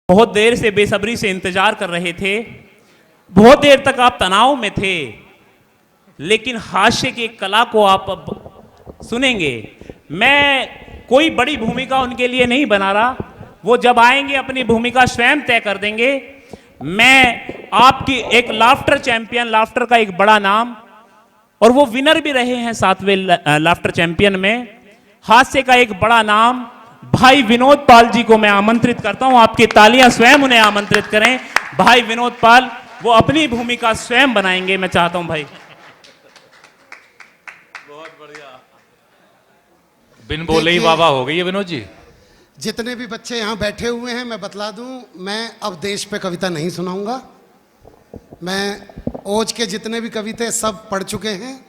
बहुत देर से बेसब्री से इंतजार कर रहे थे, बहुत देर तक आप तनाव में थे, लेकिन हास्य की कला को आप अब सुनेंगे। मैं कोई बड़ी भूमिका उनके लिए नहीं बना रहा, वो जब आएंगे अपनी भूमिका स्वयं तय कर देंगे। मैं आपकी एक लाफ्टर चैंपियन, लाफ्टर का एक बड़ा नाम, और वो विनर भी रहे हैं 7वें लाफ्टर चैंपियन में, हास्य का एक बड़ा नाम भाई विनोद पाल जी को मैं आमंत्रित करता हूं। आपकी तालियां स्वयं उन्हें आमंत्रित करें। भाई विनोद पाल वो अपनी भूमिका स्वयं बनाएंगे। मैं चाहता हूं भाई। बहुत बढ़िया, बिन बोले ही वाह वाह हो गई है विनोद जी। जितने भी बच्चे यहाँ बैठे हुए हैं, मैं बतला दूं, मैं अब देश पे कविता नहीं सुनाऊंगा। मैं ओज के जितने भी कविते सब पढ़ चुके हैं।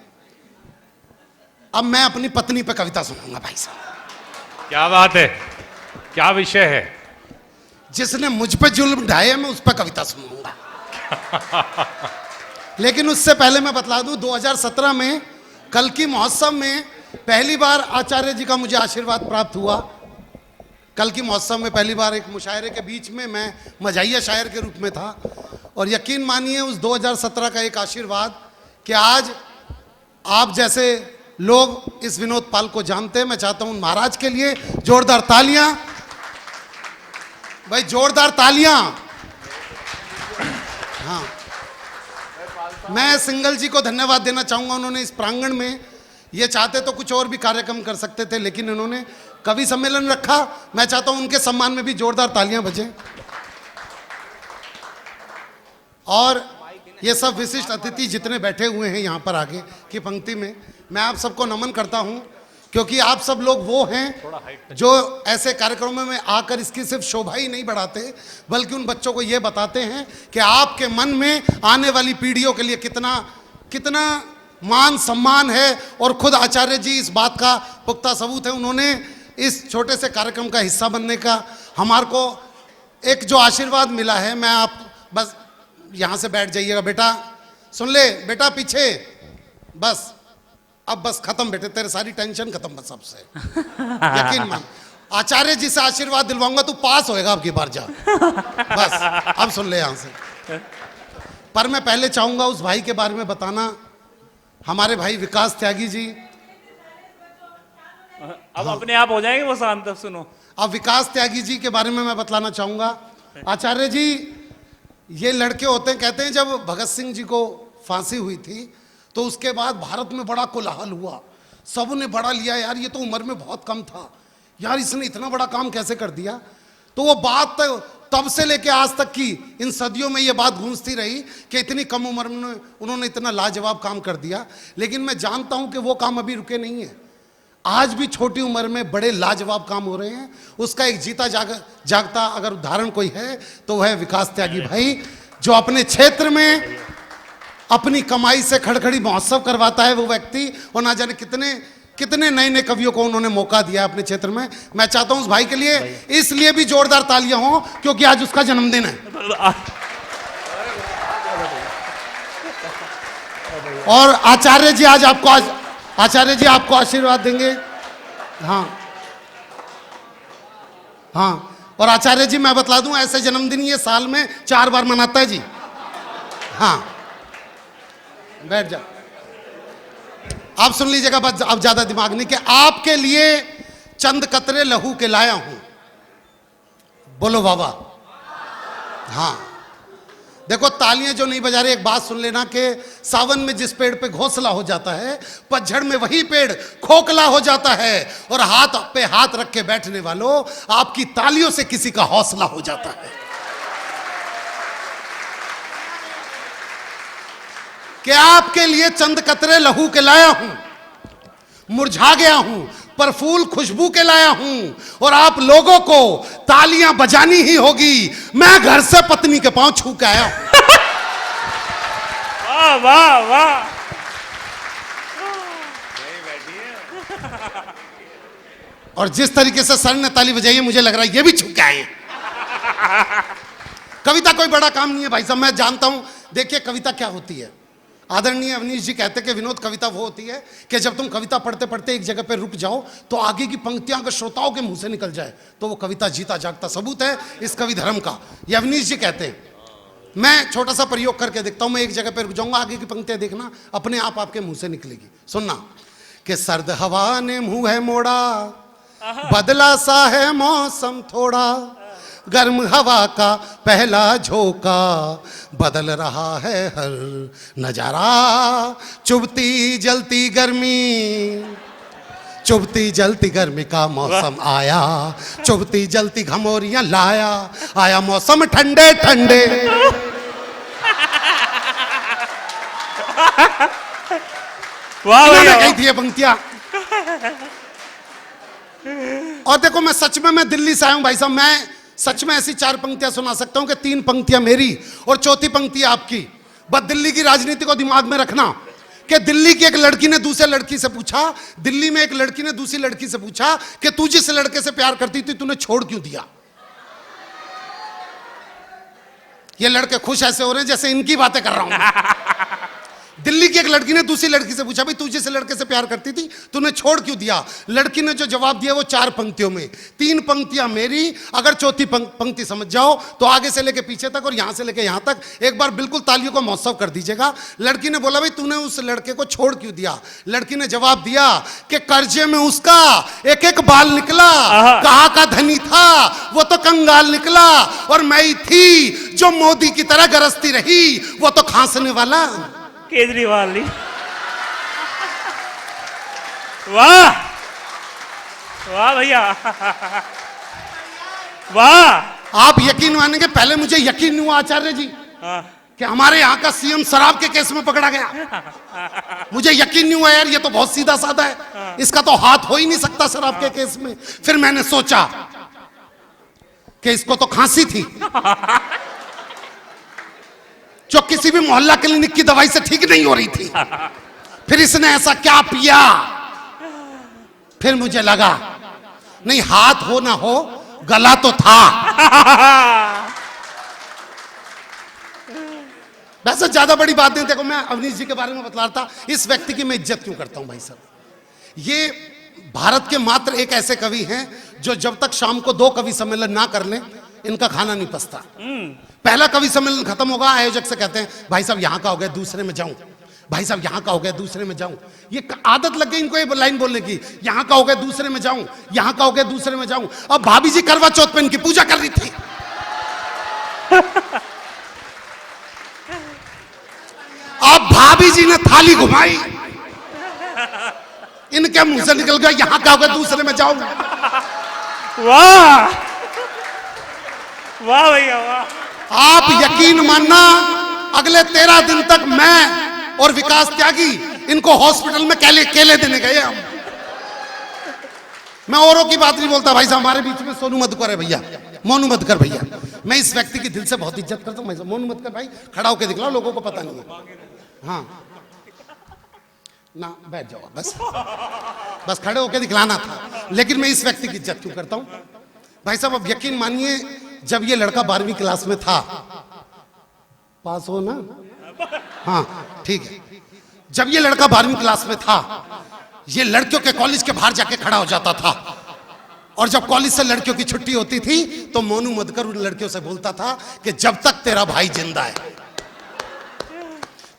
अब मैं अपनी पत्नी पे कविता सुनाऊंगा भाई साहब। क्या बात है, क्या विषय है? जिसने मुझ पे जुल्म ढाए मैं उस पर कविता सुनाऊंगा। लेकिन उससे पहले मैं बतला दूं, 2017 में कल्कि महोत्सव में पहली बार आचार्य जी का मुझे आशीर्वाद प्राप्त हुआ। कल्कि महोत्सव में पहली बार एक मुशायरे के बीच में मैं मजाहिया शायर के रूप में था, और यकीन मानिए उस 2017 का एक आशीर्वाद कि आज आप जैसे लोग इस विनोद पाल को जानते हैं। मैं चाहता हूं महाराज के लिए जोरदार तालियां, भाई जोरदार तालियां। हाँ, मैं सिंगल जी को धन्यवाद देना चाहूंगा। उन्होंने इस प्रांगण में, ये चाहते तो कुछ और भी कार्यक्रम कर सकते थे, लेकिन इन्होंने कवि सम्मेलन रखा। मैं चाहता हूं उनके सम्मान में भी जोरदार तालियां बजें। और ये सब विशिष्ट अतिथि जितने बैठे हुए हैं यहाँ पर आगे की पंक्ति में, मैं आप सबको नमन करता हूँ, क्योंकि आप सब लोग वो हैं जो ऐसे कार्यक्रमों में आकर इसकी सिर्फ शोभा ही नहीं बढ़ाते, बल्कि उन बच्चों को ये बताते हैं कि आपके मन में आने वाली पीढ़ियों के लिए कितना कितना मान सम्मान है। और खुद आचार्य जी इस बात का पुख्ता सबूत है। उन्होंने इस छोटे से कार्यक्रम का हिस्सा बनने का हमारे को एक जो आशीर्वाद मिला है। मैं आप बस यहाँ से बैठ जाइएगा बेटा, सुन ले बेटा पीछे, बस अब बस खत्म बेटे, तेरे सारी टेंशन खत्म बस सबसे। यकीन मान, आचार्य जी से आशीर्वाद दिलवाऊंगा, तू पास होएगा अब की बार जा। बस अब सुन ले यहाँ से। पर मैं पहले चाहूंगा उस भाई के बारे में बताना, हमारे भाई विकास त्यागी जी। अब अपने आप हो जाएंगे वो शांत। अब सुनो, अब विकास त्यागी जी के बारे में मैं बतलाना चाहूंगा। आचार्य जी ये लड़के होते हैं, कहते हैं जब भगत सिंह जी को फांसी हुई थी तो उसके बाद भारत में बड़ा कोलाहल हुआ, सब ने बड़ा लिया, यार ये तो उम्र में बहुत कम था, यार इसने इतना बड़ा काम कैसे कर दिया। तो वो बात तब से लेके आज तक की इन सदियों में ये बात गूंजती रही कि इतनी कम उम्र में उन्होंने इतना लाजवाब काम कर दिया। लेकिन मैं जानता हूं कि वो काम अभी रुके नहीं है, आज भी छोटी उम्र में बड़े लाजवाब काम हो रहे हैं। उसका एक जीता जागता अगर उदाहरण कोई है तो वह है विकास त्यागी भाई, जो अपने क्षेत्र में अपनी कमाई से खड़खड़ी महोत्सव करवाता है वो व्यक्ति। और ना जाने कितने कितने नए नए कवियों को उन्होंने मौका दिया अपने क्षेत्र में। मैं चाहता हूं उस भाई के लिए इसलिए भी जोरदार तालियां हो क्योंकि आज उसका जन्मदिन है। और आचार्य जी आज आचार्य जी आपको आशीर्वाद देंगे। हाँ हाँ, और आचार्य जी मैं बतला दूं, ऐसे जन्मदिन ये साल में 4 बार मनाता है जी। हाँ बैठ जा, आप सुन लीजिएगा, बस अब ज्यादा दिमाग नहीं, कि आपके लिए चंद कतरे लहू के लाया हूं। बोलो बाबा। हाँ देखो, तालियां जो नहीं बजा रहे, एक बात सुन लेना कि सावन में जिस पेड़ पे घोंसला हो जाता है, पतझड़ में वही पेड़ खोखला हो जाता है। और हाथ पे हाथ रख के बैठने वालों, आपकी तालियों से किसी का हौसला हो जाता है। कि आपके लिए चंद कतरे लहू के लाया हूं, मुरझा गया हूं पर फूल खुशबू के लाया हूं। और आप लोगों को तालियां बजानी ही होगी। मैं घर से पत्नी के पांव छू के आया हूं। वाह वाह वाह। और जिस तरीके से सर ने ताली बजाई है मुझे लग रहा है ये भी छुप के आए हैं। कविता कोई बड़ा काम नहीं है भाई साहब, मैं जानता हूं। देखिए कविता क्या होती है। आदरणीय अवनीश जी कहते हैं कि विनोद कविता वो होती है कि जब तुम कविता पढ़ते पढ़ते एक जगह पे रुक जाओ तो आगे की पंक्तियां अगर श्रोताओं के मुंह से निकल जाए तो वो कविता जीता जागता सबूत है इस कवि धर्म का। ये अवनीश जी कहते हैं। मैं छोटा सा प्रयोग करके देखता हूं। मैं एक जगह पे रुक जाऊंगा, आगे की पंक्तियां देखना अपने आप आपके मुंह से निकलेगी। सुनना कि सर्द हवा ने मुंह है मोड़ा, बदला सा है मौसम थोड़ा, गर्म हवा का पहला झोंका, बदल रहा है हर नजारा, चुभती जलती गर्मी, चुभती जलती गर्मी का मौसम आया, चुभती जलती घमौरियां लाया, आया मौसम ठंडे ठंडे। वाह भैया, कही थी ये पंक्तियां। और देखो मैं सच में मैं दिल्ली से आया हूं भाई साहब, मैं सच में ऐसी 4 पंक्तियां सुना सकता हूं कि 3 पंक्तियां मेरी और चौथी पंक्ति आपकी। बस दिल्ली की राजनीति को दिमाग में रखना कि दिल्ली की एक लड़की ने दूसरे लड़की से पूछा, दिल्ली में एक लड़की ने दूसरी लड़की से पूछा कि तू जिस लड़के से प्यार करती थी तूने छोड़ क्यों दिया। ये लड़के खुश ऐसे हो रहे हैं जैसे इनकी बातें कर रहा हूं। दिल्ली की एक लड़की ने दूसरी लड़की से पूछा भाई तू जिस लड़के से प्यार करती थी तूने छोड़ क्यों दिया। लड़की ने जो जवाब दिया वो 4 पंक्तियों में, 3 पंक्तियां मेरी, अगर चौथी पंक्ति समझ जाओ तो आगे से लेके पीछे तक और यहां से लेके यहां तक एक बार बिल्कुल तालियों को महोत्सव कर दीजिएगा। लड़की ने बोला भाई तूने उस लड़के को छोड़ क्यों दिया। लड़की ने जवाब दिया कि कर्जे में उसका एक एक बाल निकला, कहाँ का धनी था वो तो कंगाल निकला, और मैं ही थी जो मोदी की तरह गरजती रही वो तो खांसने वाला केजरीवाल जी। वाह वाह भैया, वाह। आप यकीन मानेंगे पहले मुझे यकीन नहीं हुआ आचार्य जी कि हमारे यहाँ का सीएम शराब के केस में पकड़ा गया। मुझे यकीन नहीं हुआ यार ये तो बहुत सीधा साधा है, इसका तो हाथ हो ही नहीं सकता शराब के केस में। फिर मैंने सोचा कि इसको तो खांसी थी जो किसी भी मोहल्ला क्लिनिक की दवाई से ठीक नहीं हो रही थी। फिर इसने ऐसा क्या पिया, फिर मुझे लगा नहीं हाथ हो ना हो गला तो था। वैसे ज्यादा बड़ी बात नहीं। देखो मैं अवनीश जी के बारे में बतला रहा था, इस व्यक्ति की मैं इज्जत क्यों करता हूं भाई साहब। ये भारत के मात्र एक ऐसे कवि हैं जो जब तक शाम को 2 कवि सम्मेलन ना कर लें इनका खाना नहीं पचता। पहला कवि सम्मेलन खत्म होगा, आयोजक से कहते हैं भाई साहब यहां का हो गया दूसरे में जाऊं, भाई साहब यहां का हो गया दूसरे में जाऊं। ये आदत लग गई इनको ये लाइन बोलने की, यहां का हो गया दूसरे में जाऊं, यहां का हो गया दूसरे में जाऊं। अब भाभी जी करवा चौथ पे इनकी पूजा कर रही थी। अब भाभी जी ने थाली घुमाई, इनके मुंह से निकल गया यहां का हो गया दूसरे में जाऊं। वाह वाह भैया वाह। आप यकीन मानना अगले 13 दिन तक मैं और विकास त्यागी इनको हॉस्पिटल में केले देने गए हम। मैं औरों की बात नहीं बोलता भाई साहब, हमारे बीच में सोनू मधुकर है भैया, मोनू मधुकर भैया। मैं इस व्यक्ति की दिल से बहुत इज्जत करता हूं भाई साहब। मोनू मधुकर भाई खड़ा होकर दिखलाओ, लोगों को पता नहीं है। हाँ ना बैठ जाओ, बस खड़े होकर दिखलाना था। लेकिन मैं इस व्यक्ति की इज्जत क्यों करता हूं भाई साहब। अब यकीन मानिए जब ये लड़का 12वीं क्लास में था, पास हो ना, हाँ ठीक है, जब ये लड़का 12वीं क्लास में था ये लड़कियों के कॉलेज के बाहर जाके खड़ा हो जाता था, और जब कॉलेज से लड़कियों की छुट्टी होती थी तो मोनू मधुकर उन लड़कियों से बोलता था कि जब तक तेरा भाई जिंदा है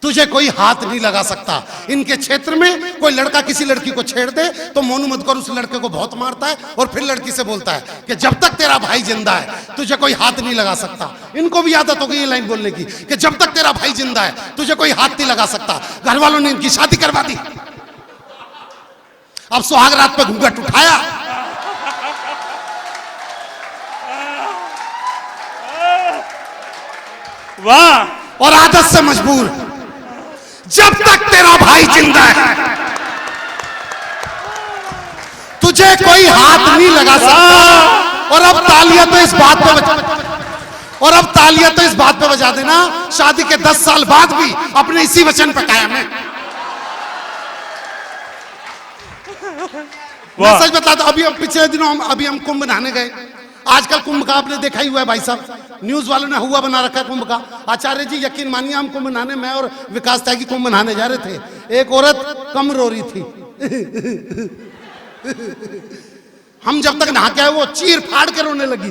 तुझे कोई हाथ नहीं लगा सकता। इनके क्षेत्र में कोई लड़का किसी लड़की को छेड़ दे तो मोनू मधुकर उस लड़के को बहुत मारता है और फिर लड़की से बोलता है कि जब तक तेरा भाई जिंदा है तुझे कोई हाथ नहीं लगा सकता। इनको भी आदत हो गई ये लाइन बोलने की कि जब तक तेरा भाई जिंदा है तुझे कोई हाथ नहीं लगा सकता। घर वालों ने इनकी शादी करवा दी। अब सुहाग रात पे घूंघट उठाया, वाह। और आदत से मजबूर जब तक तेरा भाई जिंदा है तुझे कोई हाथ नहीं लगा सकता। और अब तालियां तो इस बात पे बजा देना शादी के 10 साल बाद भी अपने इसी वचन पे कायम है। मैं सच बताता हूं, अभी हम पिछले दिनों हम कुंभ नहाने गए। आजकल कुंभ का आपने देखा ही हुआ है भाई साहब, न्यूज वालों ने हुआ बना रखा है कुंभ का। आचार्य जी यकीन मानिए, हम कुंभ नहाने, मैं और विकास त्यागी कुंभ नहाने जा रहे थे, एक औरत कम रो रही थी। हम जब तक नहा के आए वो चीर फाड़ के रोने लगी।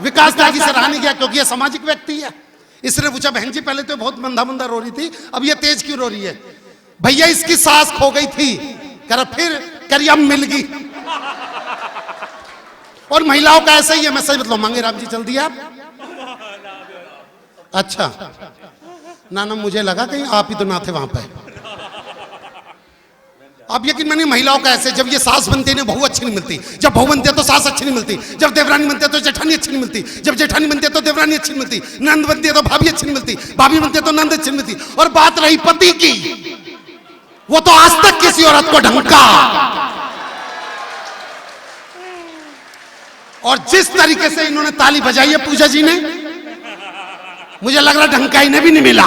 विकास त्यागी सराहा नहीं किया क्योंकि ये सामाजिक व्यक्ति है। इसने पूछा बहन जी पहले तो बहुत मंदा मंदा रो रही थी, अब ये तेज क्यों रो रही है? भैया इसकी सांस खो गई थी, कर फिर करिए अब मिल गई। और महिलाओं का ऐसा ही है, मैं सही बताऊं, मांगे राम जी चल दिया आप? अच्छा ना मुझे लगा कहीं आप ही तो ना थे वहां पे। अब यकीन मानिए महिलाओं का ऐसे, जब ये सास बनती है ना बहू अच्छी नहीं मिलती, जब बहू बनती है तो सास अच्छी नहीं मिलती, जब देवरानी बनती है तो जेठानी अच्छी नहीं मिलती, जब जेठानी बनती है तो देवरानी अच्छी नहीं मिलती, नंद बनती है तो भाभी अच्छी नहीं मिलती, भाभी बनती है तो नंद अच्छी नहीं मिलती। और बात रही पति की, वो तो आज तक किसी औरत को ढंका। और जिस तरीके से इन्होंने ताली बजाई है पूजा जी ने, मुझे लग रहा ढंका इन्हें भी नहीं मिला।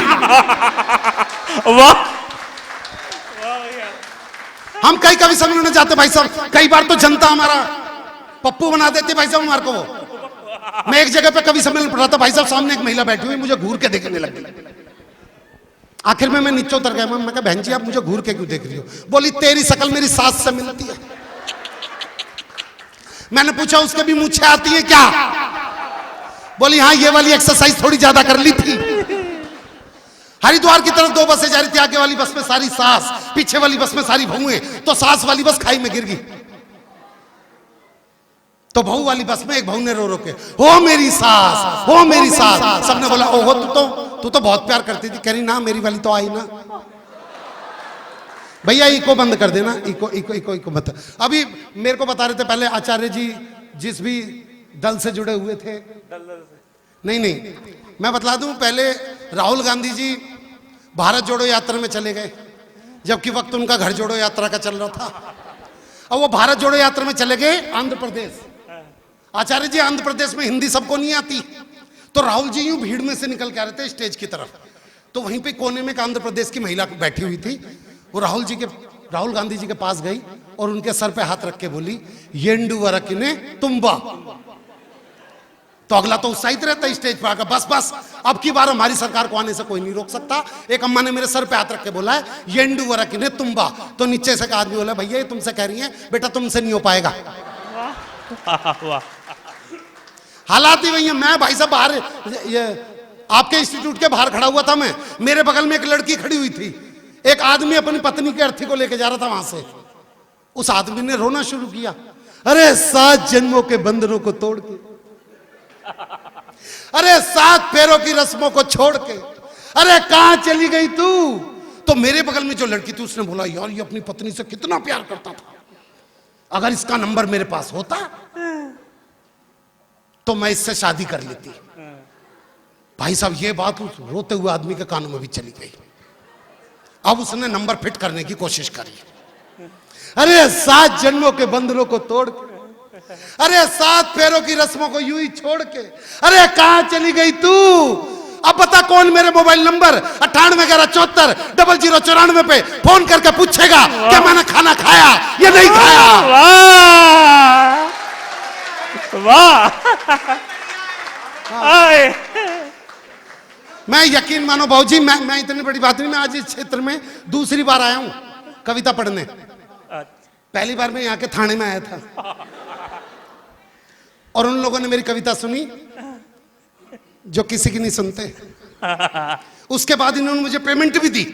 वाह, हम कई कभी समझने जाते भाई साहब, कई बार तो जनता हमारा पप्पू बना देती भाई साहब हमारे को। वो मैं एक जगह पे कभी सम्मेलन पढ़ रहा था भाई साहब, सामने एक महिला बैठी हुई मुझे घूर के देखने लगी। आखिर में मैं नीचे उतर गया, मैं कहा बहन जी आप मुझे घूर के क्यों देख रही हो? बोली तेरी शक्ल मेरी सास से मिलती है। मैंने पूछा उसके भी मूंछें आती है क्या? बोली हाँ ये वाली एक्सरसाइज थोड़ी ज्यादा कर ली थी। हरिद्वार की तरफ 2 बसें जा रही थी, आगे वाली बस में सारी सास, पीछे वाली बस में सारी बहुएं, तो सास वाली बस खाई में गिर गई। तो बहू वाली बस में एक बहू ने रो रो के हो मेरी सास, हो मेरी सास। सबने बोला ओहो तू तो बहुत प्यार करती थी। कह रही ना मेरी वाली तो आई ना। भैया इको बंद कर देना, इको इको इको इको मत। अभी मेरे को बता रहे थे पहले आचार्य जी जिस भी दल से जुड़े हुए थे, नहीं मैं बतला दूं, पहले राहुल गांधी जी भारत जोड़ो यात्रा में चले गए, जबकि वक्त उनका घर जोड़ो यात्रा का चल रहा था। अब वो भारत जोड़ो यात्रा में चले गए आंध्र प्रदेश। आचार्य जी आंध्र प्रदेश में हिंदी सबको नहीं आती, तो राहुल जी यूं भीड़ में से निकल के आ रहे थे स्टेज की तरफ। तो वहीं पे कोने में एक आंध्र प्रदेश की महिला बैठी हुई थी, वो राहुल गांधी जी के पास गई और उनके सर पे हाथ रख के बोली येंडू वरकिने तुम्बा। तो अगला तो उत्साहित रहता है स्टेज पर आकर, बस अब की बार हमारी सरकार को आने से कोई नहीं रोक सकता। एक अम्मा ने मेरे सर पे हाथ रख के बोला है येंडू वरकिने तुम्बा। तो नीचे से एक आदमी बोला भैया ये तुमसे कह रही है, बेटा तुमसे नहीं हो पाएगा। हालात ही वही है। मैं भाई साहब बाहर आपके इंस्टीट्यूट के बाहर खड़ा हुआ था, मैं, मेरे बगल में एक लड़की खड़ी हुई थी, एक आदमी अपनी पत्नी के अर्थी को लेके जा रहा था वहां से। उस आदमी ने रोना शुरू किया, अरे 7 जन्मों के बंधनों को तोड़ के, अरे 7 पैरों की रस्मों को छोड़ के, अरे कहां चली गई तू? तो मेरे बगल में जो लड़की थी उसने बोला यार ये अपनी पत्नी से कितना प्यार करता था, अगर इसका नंबर मेरे पास होता तो मैं इससे शादी कर लेती। भाई साहब ये बात उस रोते हुए आदमी के कानों में भी चली गई। अब उसने नंबर फिट करने की कोशिश करी, अरे 7 जन्मों के बंधनों को तोड़ के, अरे 7 पैरों की रस्मों को यूं ही छोड़ के, अरे कहां चली गई तू? अब बता कौन मेरे मोबाइल नंबर 9811740094 पे फोन करके पूछेगा क्या मैंने खाना खाया या नहीं खाया? वाह मैं यकीन मानो बाबूजी, मैं इतनी बड़ी बात नहीं, मैं आज इस क्षेत्र में दूसरी बार आया हूं कविता पढ़ने। पहली बार मैं यहाँ के थाने में आया था और उन लोगों ने मेरी कविता सुनी जो किसी की नहीं सुनते। उसके बाद इन्होंने मुझे पेमेंट भी दी।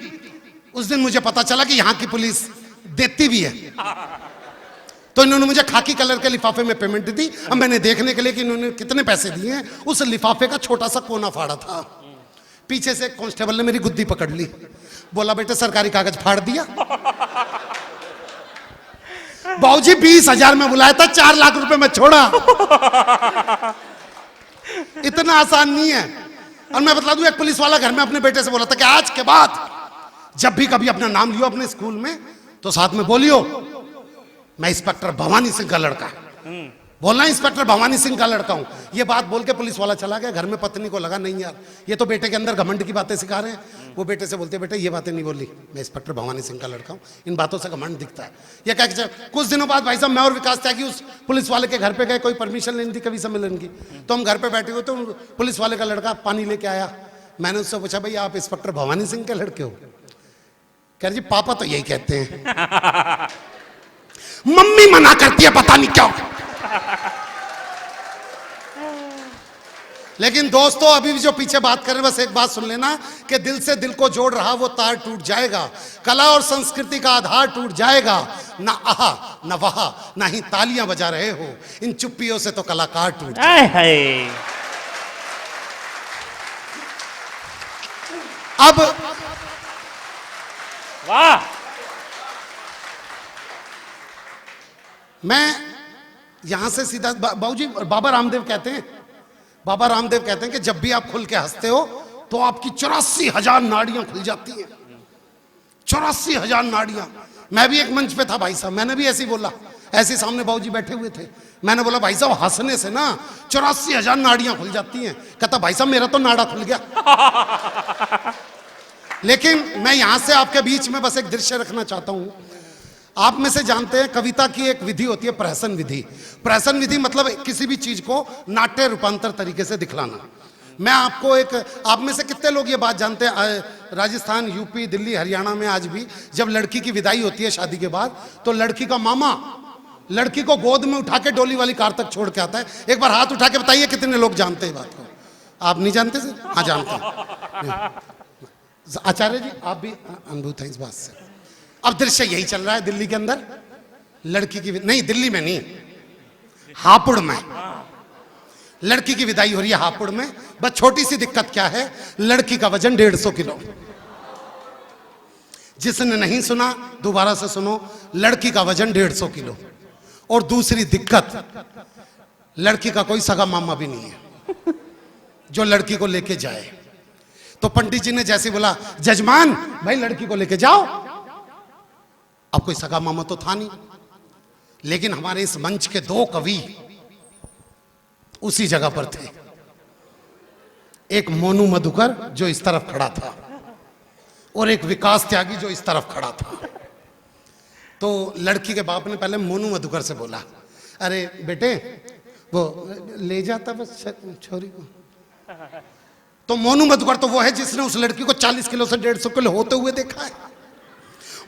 उस दिन मुझे पता चला कि यहाँ की पुलिस देती भी है, तो इन्होंने मुझे खाकी कलर के लिफाफे में पेमेंट दी। अब मैंने देखने के लिए कि इन्होंने कितने पैसे दिए हैं, उस लिफाफे का छोटा सा कोना फाड़ा था। पीछे से कांस्टेबल ने मेरी गुद्दी पकड़ ली, बोला बेटे सरकारी कागज फाड़ दिया। बाबूजी 20,000 में बुलाया था, 4 लाख रुपए में छोड़ा। इतना आसान नहीं है। और मैं बता दूं, एक पुलिस वाला घर में अपने बेटे से बोला था कि आज के बाद जब भी कभी अपना नाम लियो अपने स्कूल में तो साथ में बोलियो मैं इंस्पेक्टर भवानी सिंह का लड़का। बोलना इंस्पेक्टर भवानी सिंह का लड़का हूं। ये बात बोल के पुलिस वाला चला गया। घर में पत्नी को लगा नहीं यार ये तो बेटे के अंदर घमंड की बातें सिखा रहे हैं। वो बेटे से बोलते बेटे ये बातें नहीं बोली, मैं इंस्पेक्टर भवानी सिंह का लड़का हूं, इन बातों से घमंड दिखता है। ये कह के कुछ दिनों बाद भाई साहब मैं और विकास त्यागी उस पुलिस वाले के घर पे गए, कोई परमिशन लेनी थी कवि सम्मेलन की। तो हम घर पे बैठे हुए तो पुलिस वाले का लड़का पानी लेके आया। मैंने उससे पूछा भाई आप इंस्पेक्टर भवानी सिंह के लड़के हो? कह रहे जी पापा तो यही कहते हैं, मम्मी मना करती है पता नहीं क्यों। लेकिन दोस्तों अभी भी जो पीछे बात कर रहे हैं बस एक बात सुन लेना कि दिल से दिल को जोड़ रहा वो तार टूट जाएगा, कला और संस्कृति का आधार टूट जाएगा। ना आहा ना वहा ना ही तालियां बजा रहे हो, इन चुप्पियों से तो कलाकार टूट जाए। अब वाह, मैं यहां से सीधा बाबूजी बाबा रामदेव कहते हैं, बाबा रामदेव कहते हैं कि जब भी आप खुल के हंसते हो तो आपकी 84,000 नाड़ियां खुल जाती हैं। 84,000 नाड़ियां। मैं भी एक मंच पे था भाई साहब, मैंने भी ऐसे ही बोला, ऐसे सामने बाबूजी बैठे हुए थे, मैंने बोला भाई साहब हंसने से ना 84,000 नाड़ियां खुल जाती हैं। कहता भाई साहब मेरा तो नाड़ा खुल गया। लेकिन मैं यहां से आपके बीच में बस एक दृश्य रखना चाहता हूं। आप में से जानते हैं कविता की एक विधि होती है प्रहसन विधि। प्रहसन विधि मतलब किसी भी चीज को नाट्य रूपांतर तरीके से दिखलाना। मैं आपको एक, आप में से कितने लोग ये बात जानते हैं, राजस्थान, यूपी, दिल्ली, हरियाणा में आज भी जब लड़की की विदाई होती है शादी के बाद तो लड़की का मामा लड़की को गोद में उठा के डोली वाली कार तक छोड़ के आता है। एक बार हाथ उठा के बताइए कितने लोग जानते हैं बात को? आप नहीं जानते सर? हाँ जानते हैं। आचार्य जी आप भी अनुभूत हैं इस बात से। अब दृश्य यही चल रहा है दिल्ली के अंदर, लड़की की नहीं, दिल्ली में नहीं, हापुड़ में लड़की की विदाई हो रही है। हापुड़ में बस छोटी सी दिक्कत क्या है, लड़की का वजन 150 किलो। जिसने नहीं सुना दोबारा से सुनो, लड़की का वजन 150 किलो। और दूसरी दिक्कत, लड़की का कोई सगा मामा भी नहीं है जो लड़की को लेके जाए। तो पंडित जी ने जैसे बोला जजमान भाई लड़की को लेके जाओ, अब कोई सगा मामा तो था नहीं, लेकिन हमारे इस मंच के दो कवि उसी जगह पर थे। एक मोनू मधुकर जो इस तरफ खड़ा था और एक विकास त्यागी जो इस तरफ खड़ा था। तो लड़की के बाप ने पहले मोनू मधुकर से बोला अरे बेटे वो ले जाता बस छोरी को। तो मोनू मधुकर तो वो है जिसने उस लड़की को 40 किलो से 150 किलो होते हुए देखा है।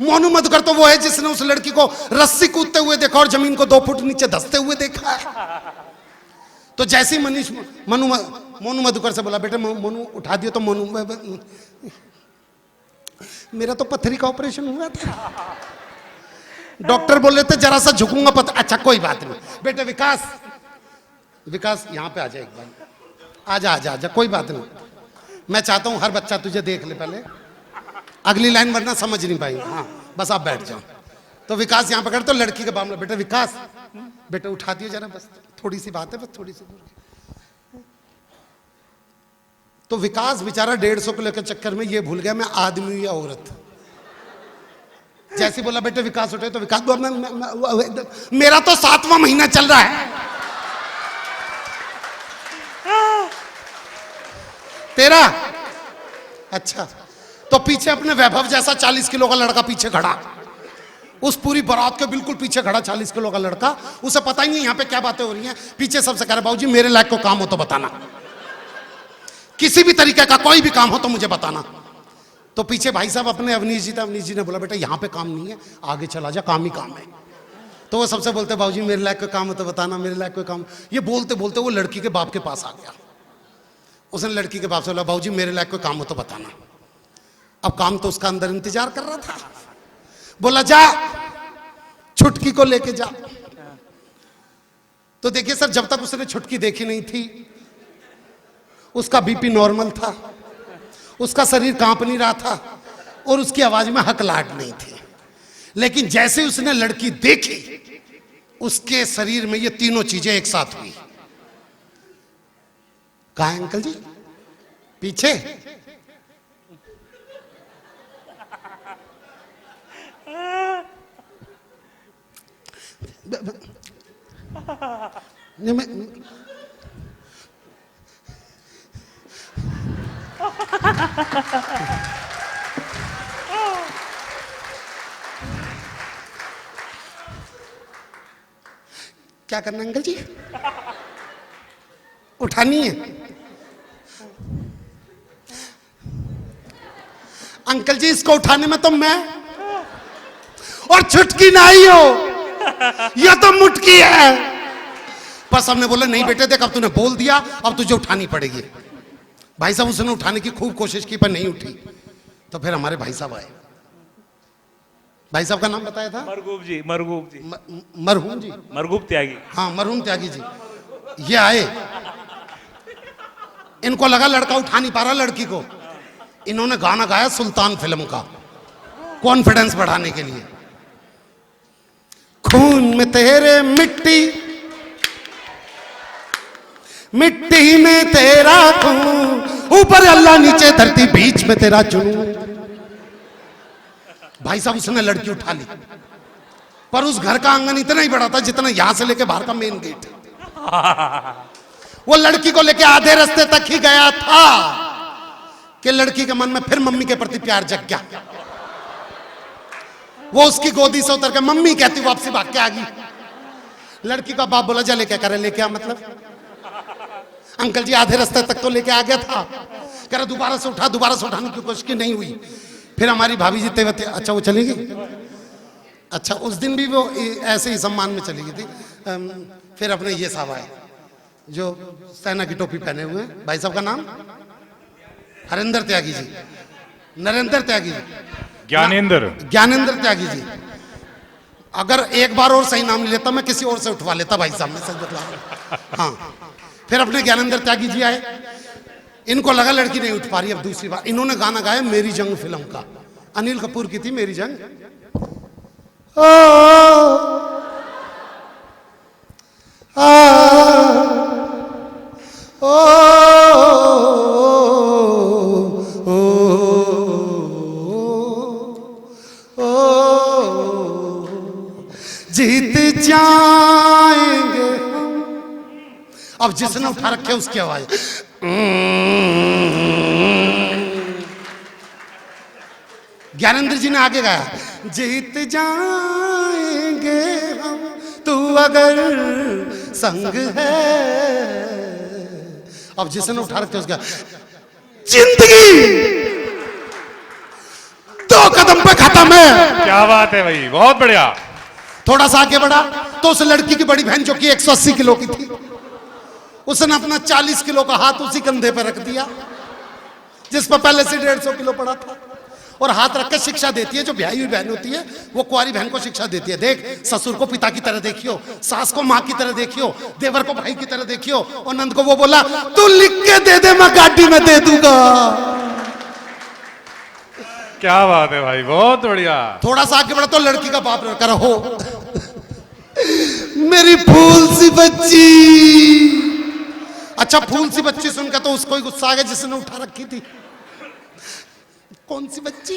मोनू मधुकर तो वो है जिसने उस लड़की को रस्सी कूदते हुए देखा और जमीन को 2 फुट नीचे धंसते हुए देखा है। तो जैसे ही मोनू मधुकर से बोला बेटे मोनू उठा दियो, तो मोनू मेरा तो पथरी का ऑपरेशन हुआ था, डॉक्टर बोल रहे थे जरा सा झुकूंगा पत्थर। अच्छा कोई बात नहीं बेटे, विकास विकास यहाँ पे आ जा, एक बार आजा आजा आजा, कोई बात नहीं। मैं चाहता हूं हर बच्चा तुझे देख ले पहले, अगली लाइन वरना समझ नहीं पाएंगे। हाँ बस आप बैठ जाओ। तो विकास यहाँ पकड़, तो लड़की के मामला बेटे विकास बेटे उठा दियो जरा, बस थोड़ी सी बात है, बस थोड़ी सी दूर। तो विकास बेचारा 150 किलो के चक्कर में ये भूल गया मैं आदमी हूं या औरत। जैसे बोला बेटे विकास उठे, तो विकास बोला मेरा तो 7वां महीना चल रहा है, तेरा अच्छा। तो पीछे अपने वैभव जैसा 40 किलो का लड़का पीछे खड़ा, उस पूरी बारात के बिल्कुल पीछे खड़ा 40 किलो का लड़का, उसे पता ही नहीं यहाँ पे क्या बातें हो रही हैं। पीछे सबसे कह रहा बाबूजी मेरे लायक को काम हो तो बताना, किसी भी तरीके का कोई भी काम हो तो मुझे बताना। तो पीछे भाई साहब अपने अवनीश जी था, अवनीश जी ने बोला बेटा यहाँ पे काम नहीं है, आगे चला जा, काम ही काम है। तो वो सबसे बोलते बाबूजी मेरे लायक कोई काम हो तो बताना, मेरे लायक कोई काम। ये बोलते बोलते वो लड़की के बाप के पास आ गया। उसने लड़की के बाप से बोला बाबूजी मेरे लायक कोई काम हो तो बताना। अब काम तो उसका अंदर इंतजार कर रहा था। बोला जा छुटकी को लेके जा। तो देखिए सर, जब तक उसने छुटकी देखी नहीं थी उसका बीपी नॉर्मल था, उसका शरीर कांप नहीं रहा था और उसकी आवाज में हकलाहट नहीं थी। लेकिन जैसे उसने लड़की देखी उसके शरीर में ये तीनों चीजें एक साथ हुई। कहा है अंकल जी? पीछे। नहीं मैं क्या करना अंकल जी? उठानी है अंकल जी, इसको उठाने में तो मैं और छुटकी नहीं हो, यह तो मुटकी है। बस हमने बोला नहीं बेटे देख, अब तूने बोल दिया, अब तुझे उठानी पड़ेगी। भाई साहब उसने उठाने की खूब कोशिश की पर नहीं उठी, तो फिर हमारे भाई साहब आए। भाई साहब का नाम बताया था? मरगूब जी, मरगूब जी, मरहूम जी, मरगूब त्यागी। हाँ मरहूम त्यागी जी। ये आए, इनको लगा लड़का उठा नहीं पा रहा लड़की को, इन्होंने गाना गाया सुल्तान फिल्म का कॉन्फिडेंस बढ़ाने के लिए। खून में तेरे मिट्टी, मिट्टी में तेरा खून, ऊपर अल्लाह नीचे धरती बीच में तेरा जुनून। भाई साहब उसने लड़की उठा ली, पर उस घर का आंगन इतना ही बड़ा था जितना यहां से लेके बाहर का मेन गेट है। वो लड़की को लेके आधे रास्ते तक ही गया था कि लड़की के मन में फिर मम्मी के प्रति प्यार जग गया। वो उसकी गोदी से उतर के मम्मी कहती वापसी भाग के आ गई। लड़की का बाप बोला जा लेके करे, लेके आ मतलब अंकल जी आधे रास्ते तक तो लेके आ गया था, कह रहा दोबारा से उठा, दोबारा से उठाने की कोशिश की, नहीं हुई। फिर हमारी भाभी जी तेवते, अच्छा वो चली गई। अच्छा उस दिन भी वो ऐसे ही सम्मान में चली गई थी। फिर अपने ये साहब आए जो सेना की टोपी पहने हुए हैं। भाई साहब का नाम हरेंद्र त्यागी जी, नरेंद्र त्यागी जी, ज्ञानेंद्र त्यागी जी। अगर एक बार और सही नाम लेता मैं किसी और से उठवा लेता भाई साहब, मैं सच बता रहा हूं। हाँ फिर अपने ज्ञानेंद्र त्यागी जी आए, इनको लगा लड़की नहीं उठ पा रही। अब दूसरी बार इन्होंने गाना गाया मेरी जंग फिल्म का, अनिल कपूर की थी मेरी जंग। ओ, ओ, जीत जाएंगे हम। अब जिसने उठा रखे उसकी आवाज, ज्ञानेंद्र जी ने आगे गाया, जीत जाएंगे हम तू अगर संग है। अब जिसने उठा रखे उसका, जिंदगी 2 कदम पे खत्म है। क्या बात है भाई, बहुत बढ़िया। थोड़ा सा आगे बढ़ा तो उस लड़की की बड़ी बहन जो कि 180 किलो की थी, उसने अपना 40 किलो का हाथ उसी कंधे पर रख दिया जिस पर पहले से 150 किलो पड़ा था, और हाथ रख के शिक्षा देती है। जो ब्याही हुई बहन होती है वो कुंवारी बहन को शिक्षा देती है, देख ससुर को पिता की तरह देखियो, सास को माँ की तरह देखियो, देवर को भाई की तरह देखियो। और नंद को वो बोला तू लिख के दे दे मैं गाड़ी में दे दूंगा। क्या बात है भाई, बहुत बढ़िया। थोड़ा सा आगे बढ़ा तो लड़की का बाप कर हो मेरी फूल सी बच्ची। अच्छा फूल सी बच्ची सुनकर तो उसको ही गुस्सा आ गया जिसने उठा रखी थी। कौन सी बच्ची?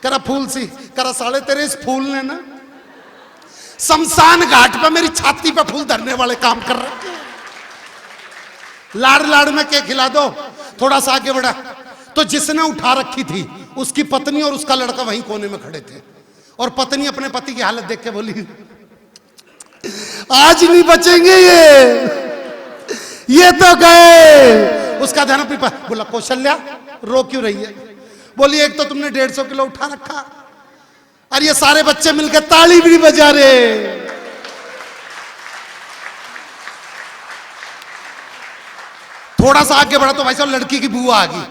करा फूल सी, करा साले तेरे इस फूल ने ना शमशान घाट पे मेरी छाती पे फूल धरने वाले काम कर रहे हैं। लाड़ लाड़ में के खिला दो। थोड़ा सा आगे बढ़ा तो जिसने उठा रखी थी उसकी पत्नी और उसका लड़का वहीं कोने में खड़े थे, और पत्नी अपने पति की हालत देख के बोली आज नहीं बचेंगे ये तो गए। उसका ध्यान अपनी बोला कौशल्या रो क्यों रही है? बोली एक तो तुमने 150 किलो उठा रखा, और ये सारे बच्चे मिलकर ताली भी बजा रहे। थोड़ा सा आगे बढ़ा तो भाई साहब लड़की की बुआ आ गई।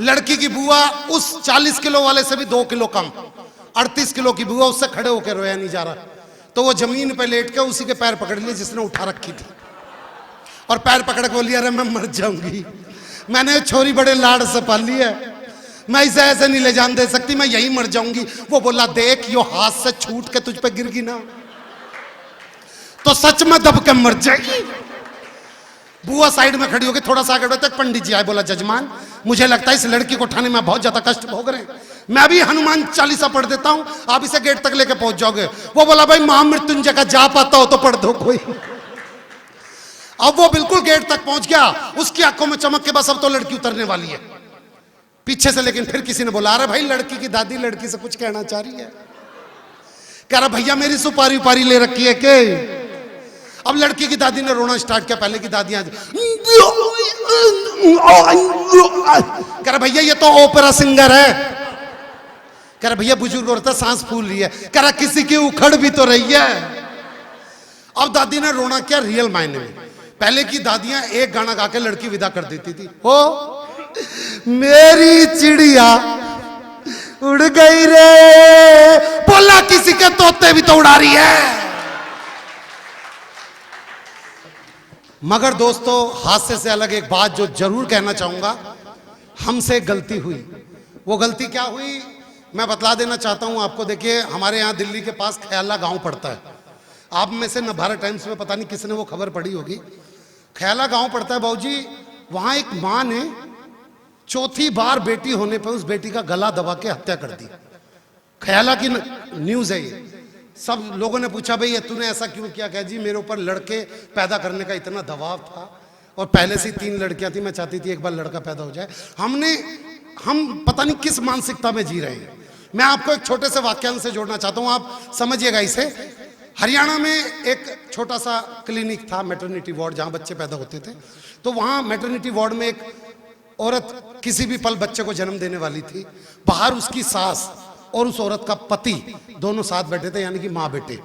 लड़की की बुआ उस 40 किलो वाले से भी 2 किलो कम, 38 किलो की बुआ, उससे खड़े होकर रोया नहीं जा रहा। तो वो जमीन पे लेट के उसी के पैर पकड़ लिए जिसने उठा रखी थी, और पैर पकड़ के बोली अरे मैं मर जाऊंगी, मैंने छोरी बड़े लाड से पाली है, मैं इसे ऐसे नहीं ले जान दे सकती, मैं यही मर जाऊंगी। वो बोला देख यो हाथ से छूट के तुझ पे गिर गई ना तो सच में दब के मर जाएगी। बुआ साइड में खड़ी होगी। थोड़ा सा आगे बढ़ते पंडित जी आए, बोला जजमान मुझे लगता है इस लड़की को उठाने में बहुत ज्यादा कष्ट भोग रहे हैं, मैं अभी हनुमान चालीसा पढ़ देता हूं, आप इसे गेट तक लेके पहुंच जाओगे। वो बोला भाई महामृत्युंजय का जाप आता हो तो पढ़ दो कोई। अब वो बिल्कुल गेट तक पहुंच गया, उसकी आंखों में चमक के बस अब तो लड़की उतरने वाली है। पीछे से लेकिन फिर किसी ने बोला, अरे भाई लड़की की दादी लड़की से कुछ कहना चाह रही है। कह रहा भैया मेरी सुपारी उपारी ले रखी है के? अब लड़की की दादी ने रोना स्टार्ट किया। पहले की दादियां कह रहा भैया ये तो ओपेरा सिंगर है। कह रहा भैया बुजुर्ग औरत सांस फूल रही है। कह रहा किसी की उखड़ भी तो रही है। अब दादी ने रोना क्या रियल मायने में। पहले की दादियां एक गाना गा के लड़की विदा कर देती थी, हो मेरी चिड़िया उड़ गई रे, बोला किसी के तोते भी तो उड़ा रही है। मगर दोस्तों हास्य से अलग एक बात जो जरूर कहना चाहूंगा, हमसे गलती हुई। वो गलती क्या हुई मैं बतला देना चाहता हूं आपको। देखिए हमारे यहां दिल्ली के पास ख्याला गांव पड़ता है। आप में से नवभारत टाइम्स में पता नहीं किसने वो खबर पढ़ी होगी। ख्याला गांव पड़ता है बाबूजी, वहां एक मां ने चौथी बार बेटी होने पर उस बेटी का गला दबा के हत्या कर दी। ख्याला की न्यूज है ये। सब लोगों ने पूछा भाई ये तूने ऐसा क्यों किया? कह जी मेरे ऊपर लड़के पैदा करने का इतना दबाव था और पहले से 3 लड़कियां थी, मैं चाहती थी एक बार लड़का पैदा हो जाए। हम पता नहीं किस मानसिकता में जी रहे हैं। मैं आपको एक छोटे से वाक्यांश से जोड़ना चाहता हूं, आप समझिएगा इसे। हरियाणा में एक छोटा सा क्लिनिक था, मैटरनिटी वार्ड, जहां बच्चे पैदा होते थे। तो वहां मैटरनिटी वार्ड में एक औरत किसी भी पल बच्चे को जन्म देने वाली थी। बाहर उसकी सास और उस औरत का पति दोनों साथ बैठे थे, यानी कि माँ बेटे।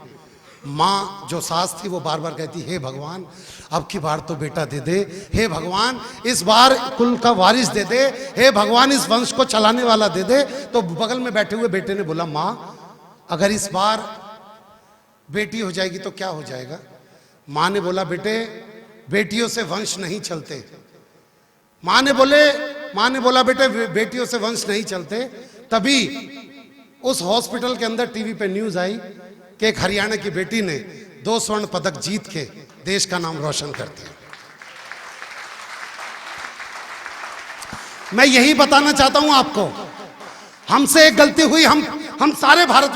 माँ जो सास थी वो बार बार कहती, हे भगवान अब की बार तो बेटा दे दे, हे भगवान इस बार कुल का वारिस दे दे, हे भगवान इस वंश को चलाने वाला दे दे। तो बगल में बैठे हुए बेटे ने बोला, माँ अगर इस बार बेटी हो जाएगी तो क्या हो जाएगा? माँ ने बोला, बेटे बेटियों से वंश नहीं चलते। माँ ने बोला बेटे बेटियों से वंश नहीं चलते। तभी उस हॉस्पिटल के अंदर टीवी पे न्यूज आई कि एक हरियाणा की बेटी ने 2 स्वर्ण पदक जीत के देश का नाम रोशन कर दिया। मैं यही बताना चाहता हूं आपको, हमसे एक गलती हुई। हम सारे भारत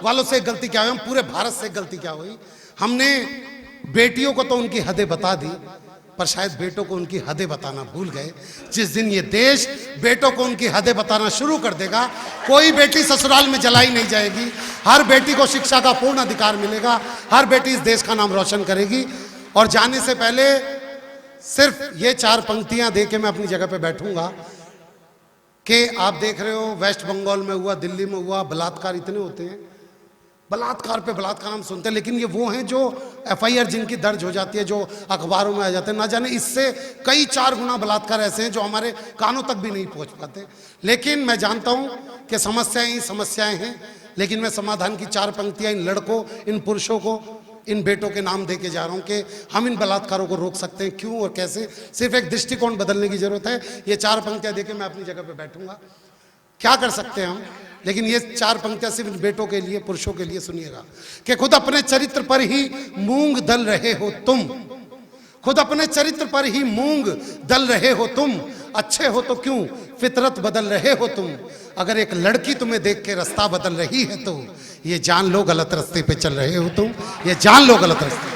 वालों से एक गलती क्या हुई, हम पूरे भारत से एक गलती क्या हुई, हमने बेटियों को तो उनकी हदें बता दी, पर शायद बेटों को उनकी हदें बताना भूल गए। जिस दिन ये देश बेटों को उनकी हदें बताना शुरू कर देगा, कोई बेटी ससुराल में जलाई नहीं जाएगी। हर बेटी को शिक्षा का पूर्ण अधिकार मिलेगा। हर बेटी इस देश का नाम रोशन करेगी। और जाने से पहले सिर्फ ये 4 पंक्तियां दे के मैं अपनी जगह पे बैठूंगा कि आप देख रहे हो वेस्ट बंगाल में हुआ, दिल्ली में हुआ, बलात्कार इतने होते हैं। बलात्कार पे बलात्कार हम सुनते हैं, लेकिन ये वो हैं जो FIR जिनकी दर्ज हो जाती है, जो अखबारों में आ जाते हैं। ना जाने इससे कई 4 गुना बलात्कार ऐसे हैं जो हमारे कानों तक भी नहीं पहुंच पाते। लेकिन मैं जानता हूं कि समस्याएं ही समस्याएं हैं, लेकिन मैं समाधान की 4 पंक्तियां इन लड़कों, इन पुरुषों को, इन बेटों के नाम दे के जा रहा हूं कि हम इन बलात्कारों को रोक सकते हैं। क्यों और कैसे? सिर्फ एक दृष्टिकोण बदलने की जरूरत है। ये 4 पंक्तियां देके मैं अपनी जगह पे बैठूंगा। क्या कर सकते हैं हम? लेकिन ये 4 पंक्तियां सिर्फ बेटों के लिए, पुरुषों के लिए सुनिएगा कि खुद अपने चरित्र पर ही मूंग दल रहे हो तुम, खुद अपने चरित्र पर ही मूंग दल रहे हो तुम, अच्छे हो तो क्यों फितरत बदल रहे हो तुम। अगर एक लड़की तुम्हें देख के रास्ता बदल रही है तो ये जान लो गलत रास्ते पे चल रहे हो तुम, ये जान लो गलत रास्ते।